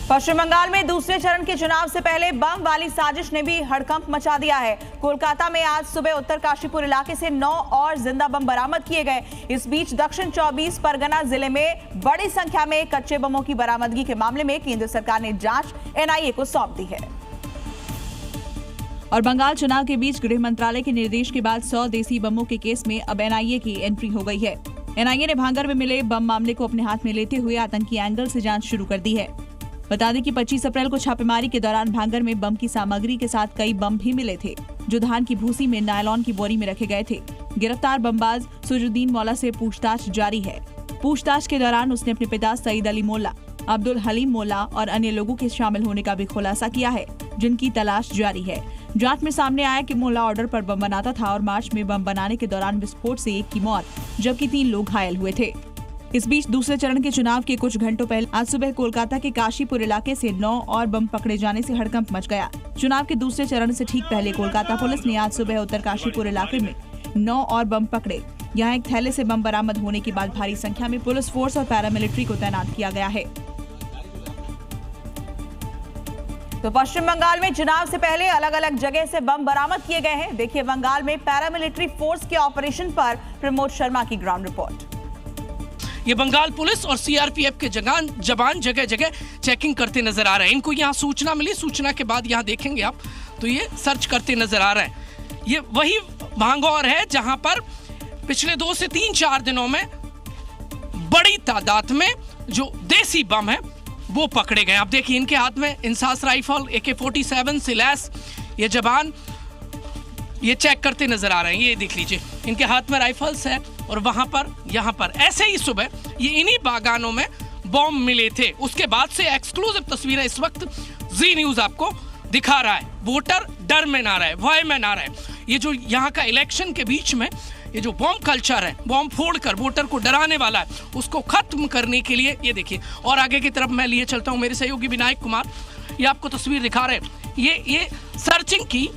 पश्चिम बंगाल में दूसरे चरण के चुनाव से पहले बम वाली साजिश ने भी हड़कंप मचा दिया है। कोलकाता में आज सुबह उत्तर काशीपुर इलाके से 9 और जिंदा बम बरामद किए गए। इस बीच दक्षिण 24 परगना जिले में बड़ी संख्या में कच्चे बमों की बरामदगी के मामले में केंद्र सरकार ने जांच एनआईए को सौंप दी है। और बंगाल चुनाव के बीच गृह मंत्रालय के निर्देश के बाद 100 देसी बमों के केस में अब एनआईए की एंट्री हो गई है। एनआईए ने भांगर में मिले बम मामले को अपने हाथ में लेते हुए आतंकी एंगल से जांच शुरू कर दी है। बता दें कि 25 अप्रैल को छापेमारी के दौरान भांगर में बम की सामग्री के साथ कई बम भी मिले थे, जो धान की भूसी में नायलॉन की बोरी में रखे गए थे। गिरफ्तार बमबाज सुजुद्दीन मौला से पूछताछ जारी है। पूछताछ के दौरान उसने अपने पिता सईद अली मोल्ला, अब्दुल हलीम मोल्ला और अन्य लोगों के शामिल होने का भी खुलासा किया है, जिनकी तलाश जारी है। जांच में सामने आया कि मोल्ला ऑर्डर पर बम बनाता था और मार्च में बम बनाने के दौरान विस्फोट से एक की मौत जबकि 3 लोग घायल हुए थे। इस बीच दूसरे चरण के चुनाव के कुछ घंटों पहले आज सुबह कोलकाता के काशीपुर इलाके से 9 और बम पकड़े जाने से हड़कंप मच गया। चुनाव के दूसरे चरण से ठीक पहले कोलकाता पुलिस ने आज सुबह उत्तर काशीपुर इलाके में 9 और बम पकड़े। यहाँ एक थैले से बम बरामद होने के बाद भारी संख्या में पुलिस फोर्स और पैरामिलिट्री को तैनात किया गया है। तो पश्चिम बंगाल में चुनाव से पहले अलग अलग जगह से बम बरामद किए गए हैं। देखिए बंगाल में पैरामिलिट्री फोर्स के ऑपरेशन पर प्रमोद शर्मा की ग्राउंड रिपोर्ट। ये बंगाल पुलिस और सीआरपीएफ के जवान जगह जगह चेकिंग करते नजर आ रहे हैं। इनको यहाँ सूचना मिली, सूचना के बाद यहाँ देखेंगे आप तो ये सर्च करते नजर आ रहे हैं। ये वही भांगौर है जहां पर पिछले 2 से 3-4 दिनों में बड़ी तादाद में जो देसी बम है वो पकड़े गए। आप देखिए इनके हाथ में इंसास राइफल, AK-47 से लैस ये जवान ये चेक करते नजर आ रहे हैं। ये देख लीजिए इनके हाथ में राइफल्स है और वहां पर यहाँ पर ऐसे ही सुबह ये इन्हीं बागानों में बम मिले थे। उसके बाद से एक्सक्लूसिव तस्वीरें इस वक्त जी न्यूज आपको दिखा रहा है। वोटर डर में ना रहे, भय में ना रहे। ये जो यहाँ का इलेक्शन के बीच में ये जो बम कल्चर है, बम फोड़कर वोटर को डराने वाला है, उसको खत्म करने के लिए ये देखिए। और आगे की तरफ मैं लिए चलता हूँ, मेरे सहयोगी विनायक कुमार ये आपको तस्वीर दिखा रहे हैं। ये सर्चिंग की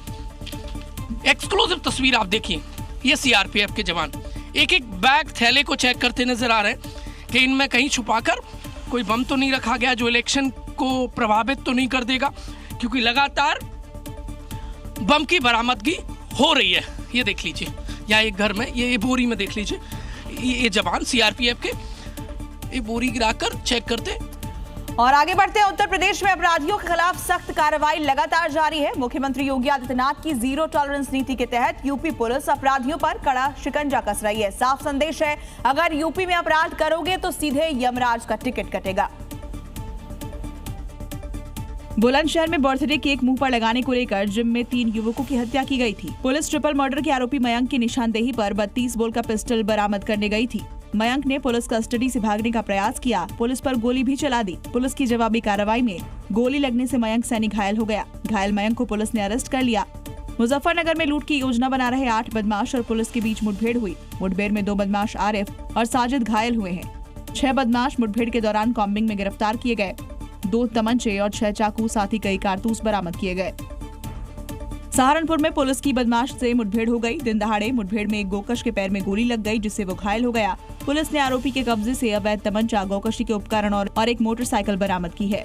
एक्सक्लूसिव तस्वीर आप देखिए। ये सीआरपीएफ के जवान एक एक बैग थैले को चेक करते नजर आ रहे हैं कि इनमें कहीं छुपाकर कोई बम तो नहीं रखा गया जो इलेक्शन को प्रभावित तो नहीं कर देगा, क्योंकि लगातार बम की बरामदगी हो रही है। ये देख लीजिए यहाँ एक घर में ये बोरी में देख लीजिए ये जवान सीआरपीएफ के ये बोरी गिराकर चेक करते। और आगे बढ़ते हैं, उत्तर प्रदेश में अपराधियों के खिलाफ सख्त कार्रवाई लगातार जारी है। मुख्यमंत्री योगी आदित्यनाथ की जीरो टॉलरेंस नीति के तहत यूपी पुलिस अपराधियों पर कड़ा शिकंजा कस रही है। साफ संदेश है, अगर यूपी में अपराध करोगे तो सीधे यमराज का टिकट कटेगा। बुलंदशहर में बर्थडे केक मुंह पर लगाने को लेकर जिम में 3 युवकों की हत्या की गई थी। पुलिस ट्रिपल मर्डर के आरोपी मयंक की निशानदेही पर 32 बोल का पिस्टल बरामद करने गई थी। मयंक ने पुलिस कस्टडी से भागने का प्रयास किया, पुलिस पर गोली भी चला दी। पुलिस की जवाबी कार्रवाई में गोली लगने से मयंक सैनी घायल हो गया। घायल मयंक को पुलिस ने अरेस्ट कर लिया। मुजफ्फरनगर में लूट की योजना बना रहे 8 बदमाश और पुलिस के बीच मुठभेड़ हुई। मुठभेड़ में 2 बदमाश आरिफ और साजिद घायल हुए हैं। 6 बदमाश मुठभेड़ के दौरान कॉम्बिंग में गिरफ्तार किए गए। 2 तमंचे और 6 चाकू साथ ही कई कारतूस बरामद किए गए। सहारनपुर में पुलिस की बदमाश से मुठभेड़ हो गई। दिन दहाड़े मुठभेड़ में एक गोकश के पैर में गोली लग गई, जिससे वो घायल हो गया। पुलिस ने आरोपी के कब्जे से अवैध तमंचा, गोकशी के उपकरण और एक मोटरसाइकिल बरामद की है।